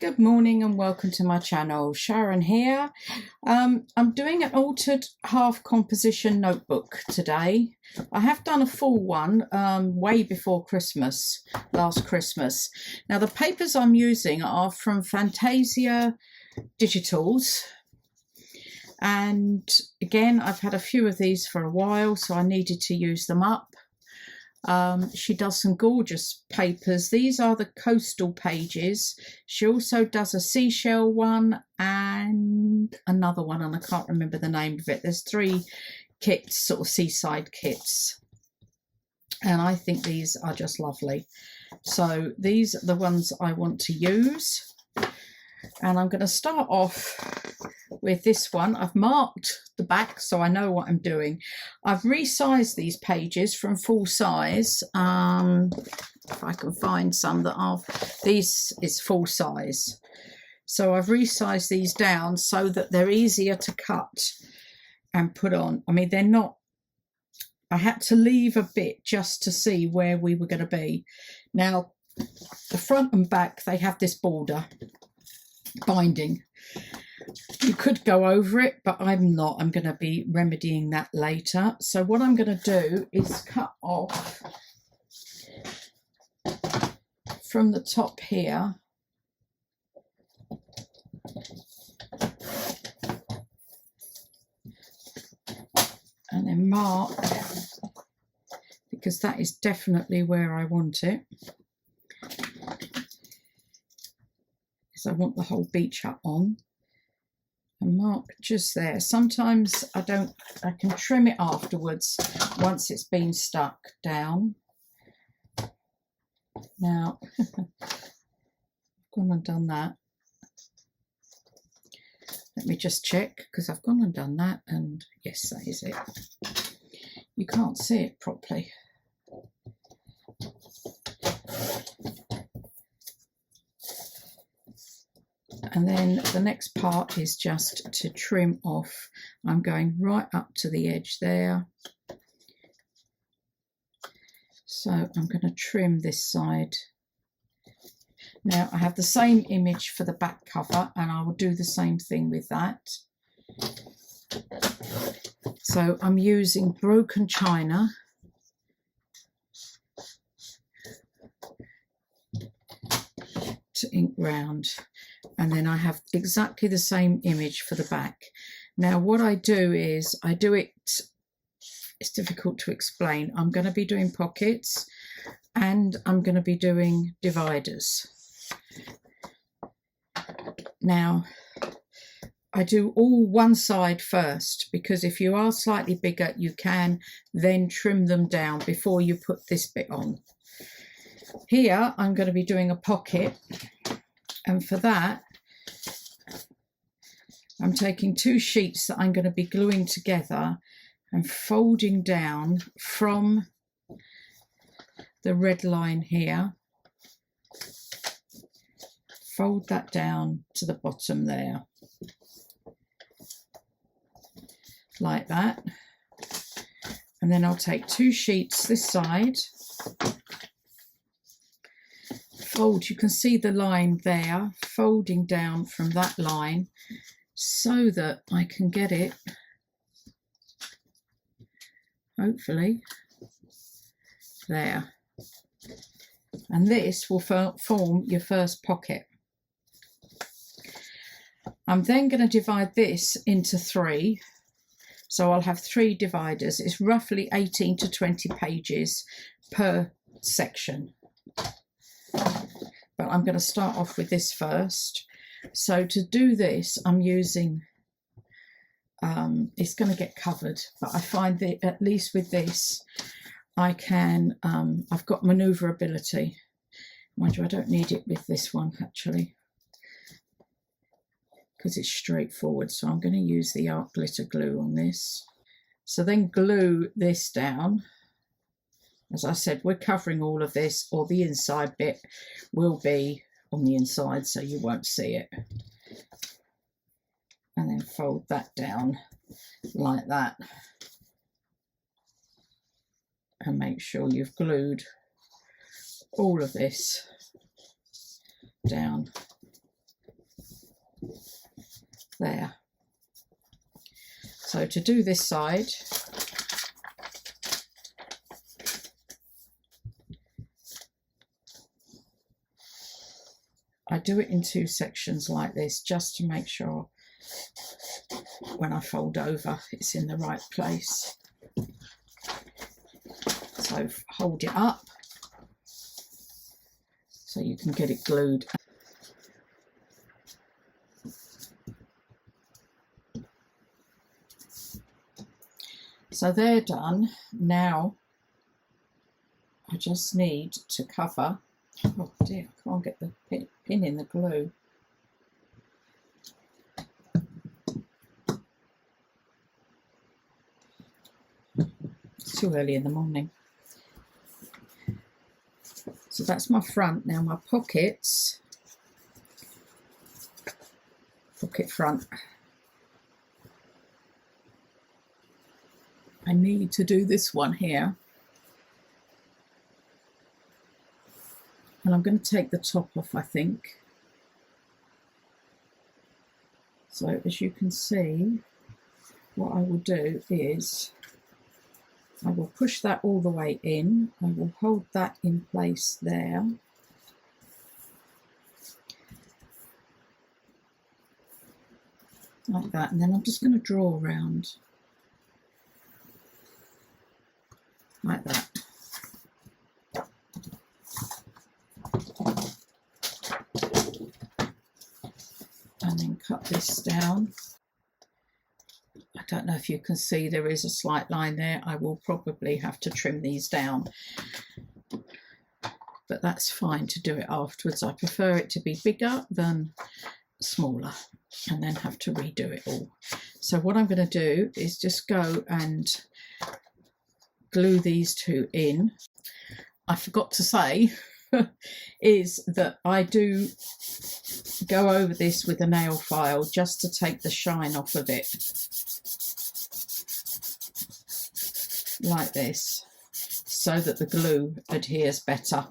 Good morning and welcome to my channel. Sharon here. I'm doing an altered half composition notebook today. I have done a full one way before Christmas, last Christmas. Now the papers I'm using are from Fantasaya Digitals, and again I've had a few of these for a while, so I needed to use them up. She does some gorgeous papers. These are the coastal pages. She also does a seashell one and another one, and I can't remember the name of it. There's three kits, sort of seaside kits, and I think these are just lovely. So these are the ones I want to use, and I'm going to start off with this one. I've marked the back so I know what I'm doing. I've resized these pages from full size. If I can find some that are, this is full size. So I've resized these down so that they're easier to cut and put on. I mean, they're not, I had to leave a bit just to see where we were going to be. Now, the front and back, they have this border binding. You could go over it, but I'm not. I'm going to be remedying that later. So what I'm going to do is cut off from the top here. And then mark, because that is definitely where I want it. Because I want the whole beach hut on. And mark just there. Sometimes I can trim it afterwards once it's been stuck down. Now, I've gone and done that. Let me just check, because I've gone and done that, and yes, that is it. You can't see it properly. And then the next part is just to trim off. I'm going right up to the edge there. So I'm going to trim this side. Now I have the same image for the back cover, and I will do the same thing with that. So I'm using broken china. To ink round. And then I have exactly the same image for the back. Now what I do is, it's difficult to explain. I'm going to be doing pockets and I'm going to be doing dividers. Now I do all one side first, because if you are slightly bigger you can then trim them down before you put this bit on. Here I'm going to be doing a pocket, and for that I'm taking two sheets that I'm going to be gluing together and folding down from the red line here. Fold that down to the bottom there, like that. And then I'll take two sheets this side, fold, you can see the line there, folding down from that line so that I can get it, hopefully, there. And this will form your first pocket. I'm then going to divide this into three. So I'll have three dividers. It's roughly 18 to 20 pages per section. But I'm going to start off with this first. So to do this, I'm using, it's going to get covered, but I find that at least with this, I can, I've got manoeuvrability. Mind you, I don't need it with this one actually, because it's straightforward. So I'm going to use the art glitter glue on this. So then glue this down. As I said, we're covering all of this, or the inside bit will be on the inside so you won't see it. And then fold that down like that. And make sure you've glued all of this down there. So to do this side, I do it in 2 sections like this, just to make sure when I fold over it's in the right place. So hold it up so you can get it glued. So they're done. Now I just need to cover. Oh dear, I can't get the pin in the glue. It's too early in the morning. So that's my front. Now my pockets, pocket front. I need to do this one here. And I'm going to take the top off, I think. So as you can see, what I will do is I will push that all the way in. I will hold that in place there. Like that. And then I'm just going to draw around. Like that. And then cut this down. I don't know if you can see there is a slight line there. I will probably have to trim these down, but that's fine to do it afterwards. I prefer it to be bigger than smaller and then have to redo it all. So what I'm going to do is just go and glue these two in. I forgot to say is that I do go over this with a nail file just to take the shine off of it, like this, so that the glue adheres better,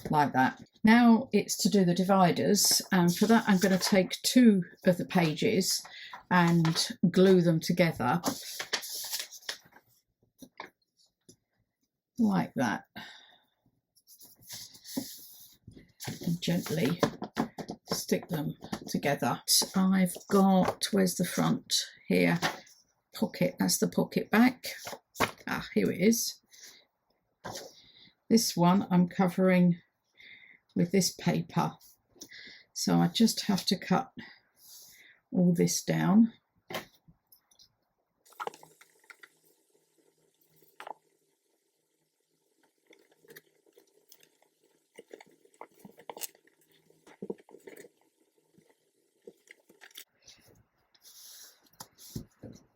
like that. Now it's to do the dividers, and for that I'm going to take 2 of the pages and glue them together like that, and gently stick them together. I've got, where's the front here? Pocket, that's the pocket back. Ah, here it is. This one I'm covering with this paper, so I just have to cut all this down.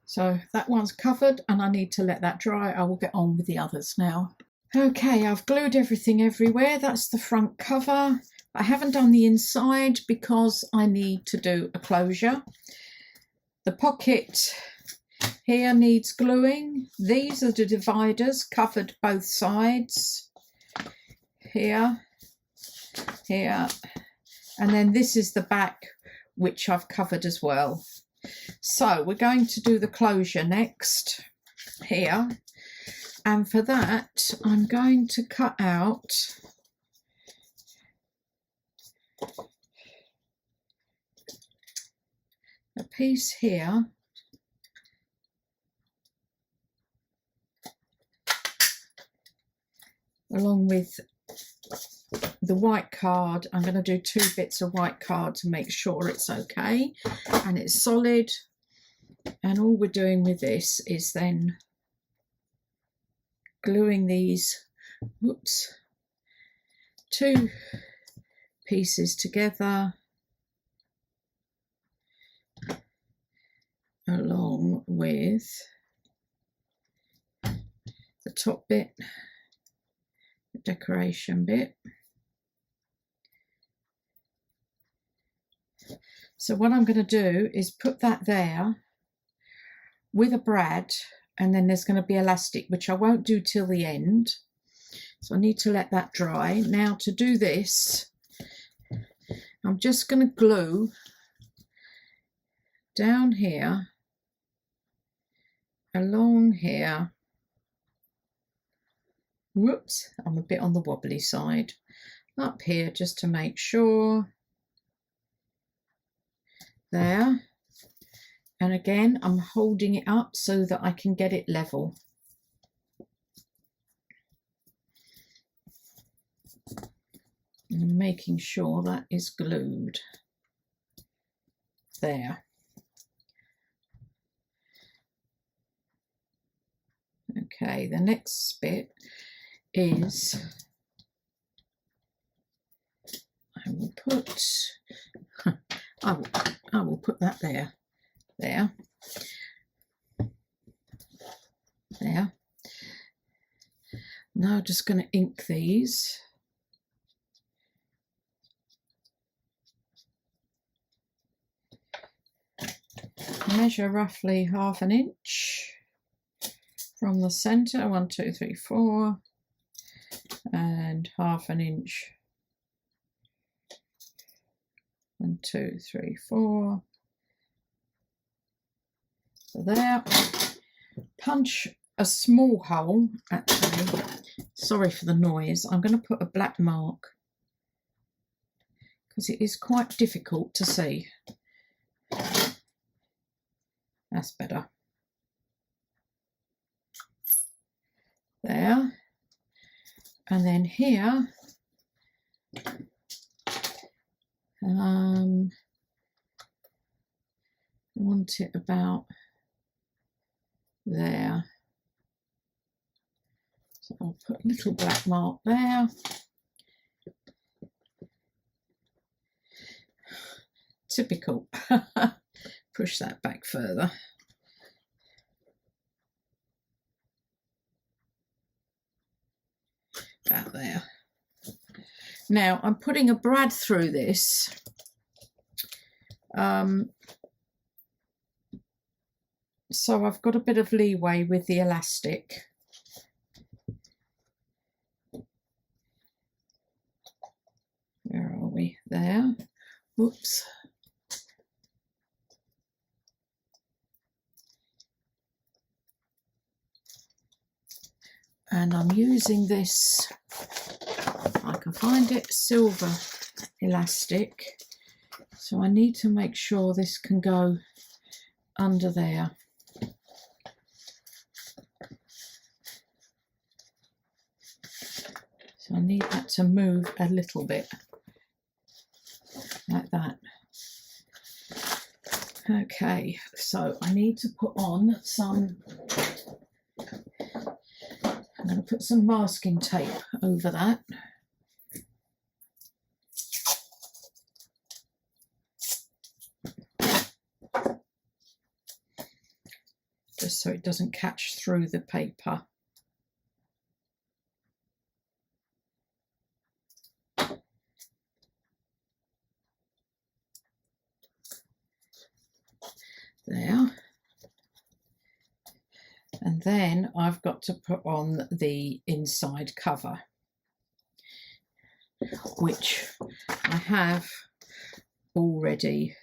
So that one's covered and I need to let that dry. I will get on with the others now. Okay, I've glued everything everywhere. That's the front cover. I haven't done the inside because I need to do a closure. The pocket here needs gluing. These are the dividers, covered both sides. Here, here, and then this is the back, which I've covered as well. So we're going to do the closure next here, and for that I'm going to cut out a piece here along with the white card. I'm going to do 2 bits of white card to make sure it's okay and it's solid. And all we're doing with this is then gluing these 2 pieces together along with the top bit, the decoration bit. So what I'm going to do is put that there with a brad, and then there's going to be elastic, which I won't do till the end. So I need to let that dry. Now to do this, I'm just going to glue down here, along here. Whoops, I'm a bit on the wobbly side. Up here just to make sure. There. And again, I'm holding it up so that I can get it level. And making sure that is glued. There. Okay, the next bit is I will put that there. There. Now I'm just going to ink these. Measure roughly 1/2 inch from the center. 1, 2, 3, 4, and 1/2 inch. 1, 2, 3, 4. So there. Punch a small hole. Actually, sorry for the noise. I'm going to put a black mark because it is quite difficult to see. That's better. There. And then here, I want it about there. So I'll put a little black mark there. Typical. Push that back further. About there. Now I'm putting a brad through this. So I've got a bit of leeway with the elastic. Where are we? There. Whoops. And I'm using this, if I can find it, silver elastic. So I need to make sure this can go under there. So I need that to move a little bit, like that. Okay, so I need to put on some, I'm going to put some masking tape over that. Just so it doesn't catch through the paper. There. And then I've got to put on the inside cover, which I have already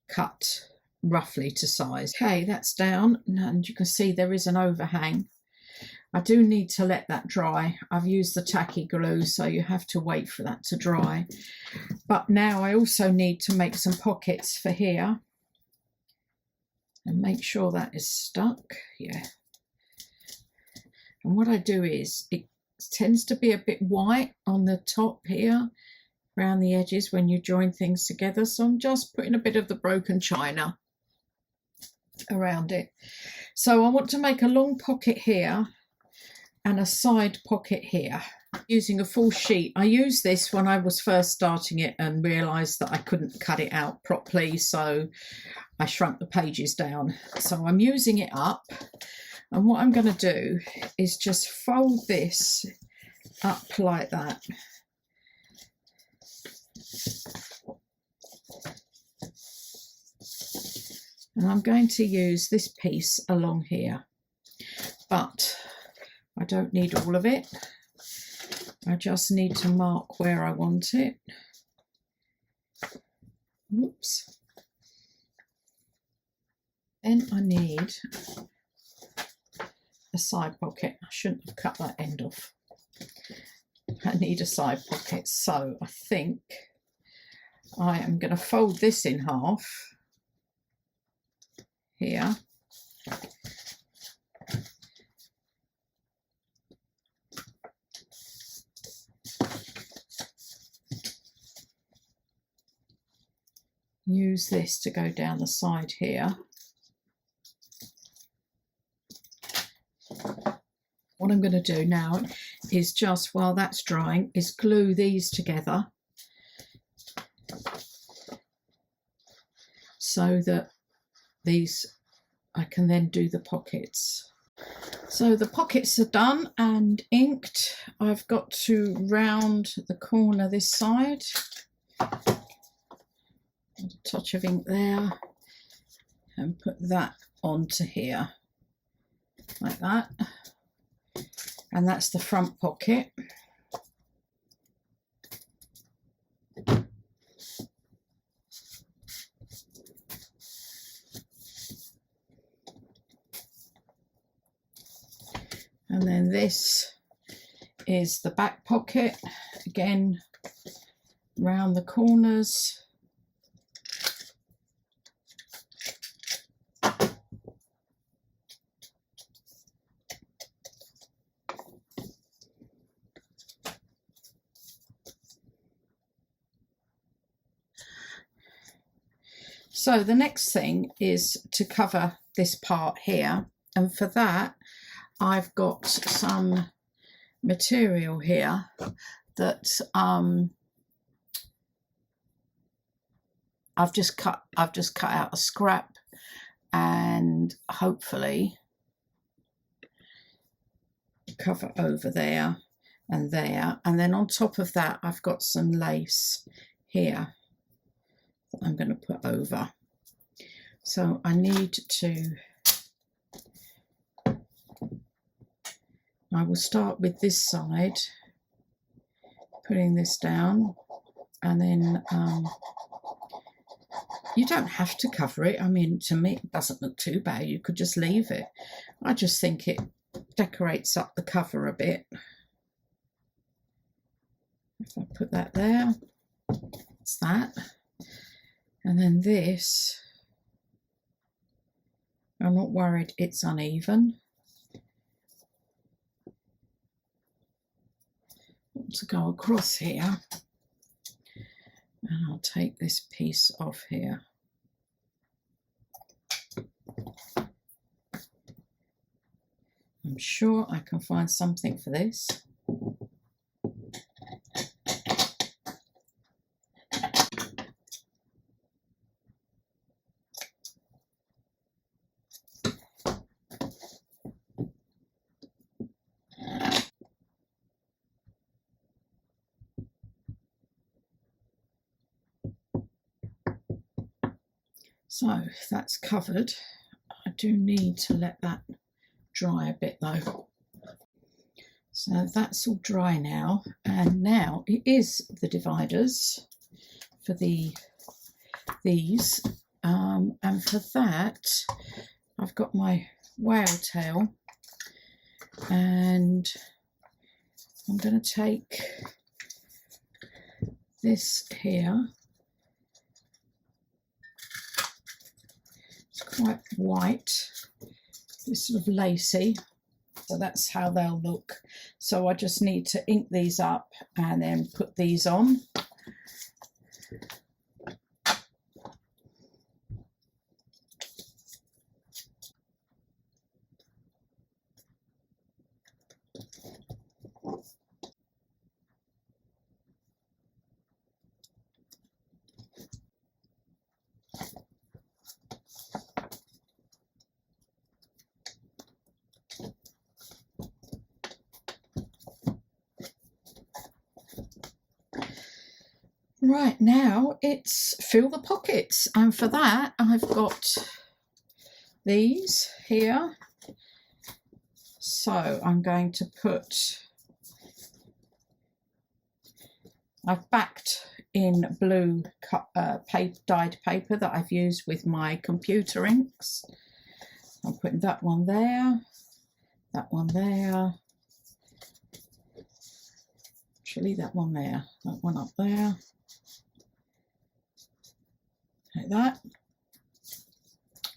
cut roughly to size. Okay, that's down, and you can see there is an overhang. I do need to let that dry. I've used the tacky glue, so you have to wait for that to dry. But now I also need to make some pockets for here. And make sure that is stuck. Yeah. And what I do is, it tends to be a bit white on the top here, around the edges when you join things together. So I'm just putting a bit of the broken china around it. So I want to make a long pocket here and a side pocket here. Using a full sheet. I used this when I was first starting it and realised that I couldn't cut it out properly, so I shrunk the pages down. So I'm using it up, and what I'm going to do is just fold this up like that. And I'm going to use this piece along here, but I don't need all of it. I just need to mark where I want it. Whoops. Then I need a side pocket. I shouldn't have cut that end off. I need a side pocket, so I think I am going to fold this in half here. Use this to go down the side here. What I'm going to do now is just, while that's drying, is glue these together so that these, I can then do the pockets. So the pockets are done and inked. I've got to round the corner this side. A touch of ink there and put that onto here like that, and that's the front pocket. And then this is the back pocket, again round the corners. So the next thing is to cover this part here, and for that I've got some material here that I've just cut out a scrap, and hopefully cover over there, and then on top of that I've got some lace here that I'm going to put over. So I need to, I will start with this side, putting this down, and then you don't have to cover it. I mean, to me it doesn't look too bad. You could just leave it. I just think it decorates up the cover a bit. If I put that there, it's that. And then this, I'm not worried it's uneven. To go across here, and I'll take this piece off here. I'm sure I can find something for this. So that's covered. I do need to let that dry a bit though. So that's all dry now, and now it is the dividers for these, and for that I've got my whale tail, and I'm going to take this here. Quite white, it's sort of lacy, so that's how they'll look. So I just need to ink these up and then put these on. Right, now it's fill the pockets, and for that I've got these here. So I'm going to put, I've backed in blue dyed paper that I've used with my computer inks. I'm putting that one there, that one there, actually that one there, that one up there, like that.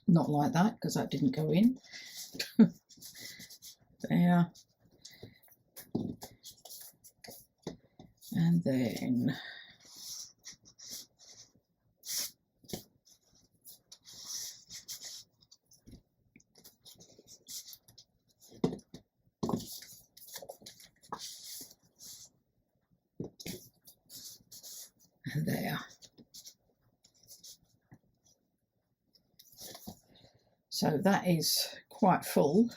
Not like that, because that didn't go in. There. And then and there. So that is quite full,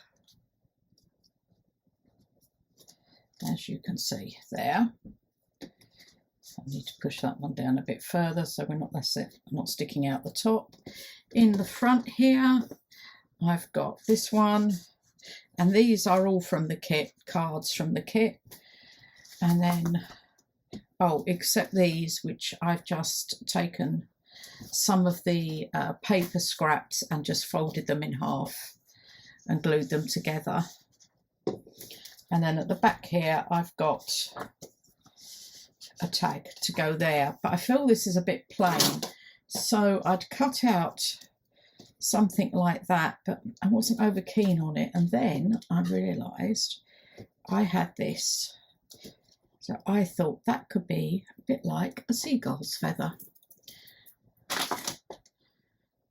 as you can see there. I need to push that one down a bit further so we're not sticking out the top. In the front here, I've got this one, and these are all from the kit, cards from the kit. And then, oh, except these, which I've just taken some of the paper scraps and just folded them in half and glued them together. And then at the back here, I've got a tag to go there, but I feel this is a bit plain, so I'd cut out something like that, but I wasn't over keen on it. And then I realised I had this, so I thought that could be a bit like a seagull's feather.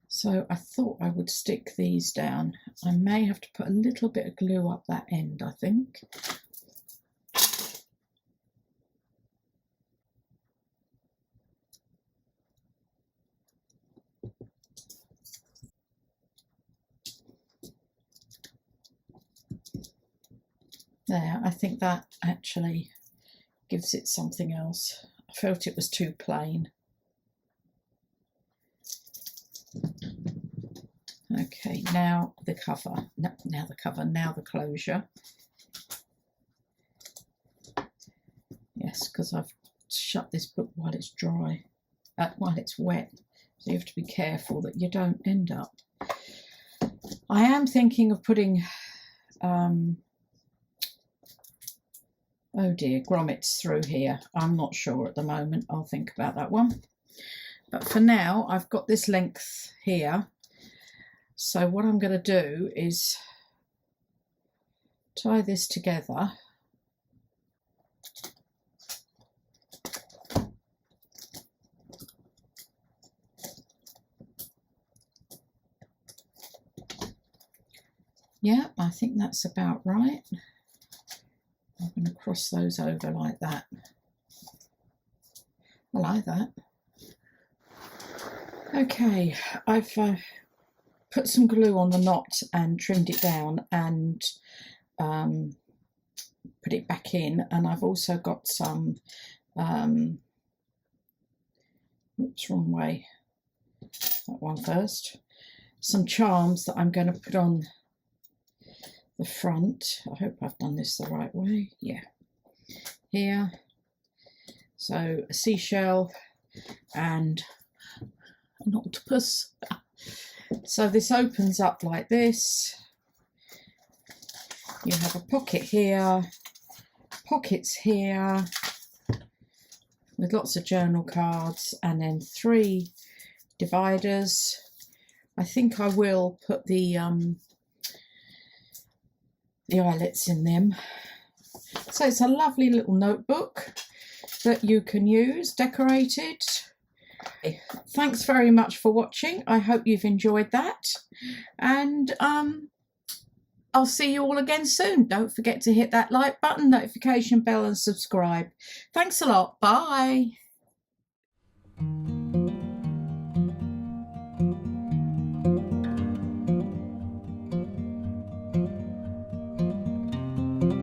So I thought I would stick these down. I may have to put a little bit of glue up that end, I think. There, I think that actually gives it something else. I felt it was too plain. Okay, now the cover, now the closure. Yes, because I've shut this book while it's dry, while it's wet. So you have to be careful that you don't end up. I am thinking of putting, oh dear, grommets through here. I'm not sure at the moment. I'll think about that one. But for now, I've got this length here. So what I'm going to do is tie this together. Yeah, I think that's about right. I'm going to cross those over like that. I like that. Okay, I've put some glue on the knot and trimmed it down and put it back in, and I've also got some oops, wrong way, that one first, some charms that I'm going to put on the front. I hope I've done this the right way. Yeah, here, so a seashell and an octopus. So this opens up like this. You have a pocket here, pockets here with lots of journal cards, and then 3 dividers. I think I will put the eyelets in them. So it's a lovely little notebook that you can use, decorated. Thanks very much for watching. I hope you've enjoyed that, and I'll see you all again soon. Don't forget to hit that like button, notification bell and subscribe. Thanks a lot. Bye.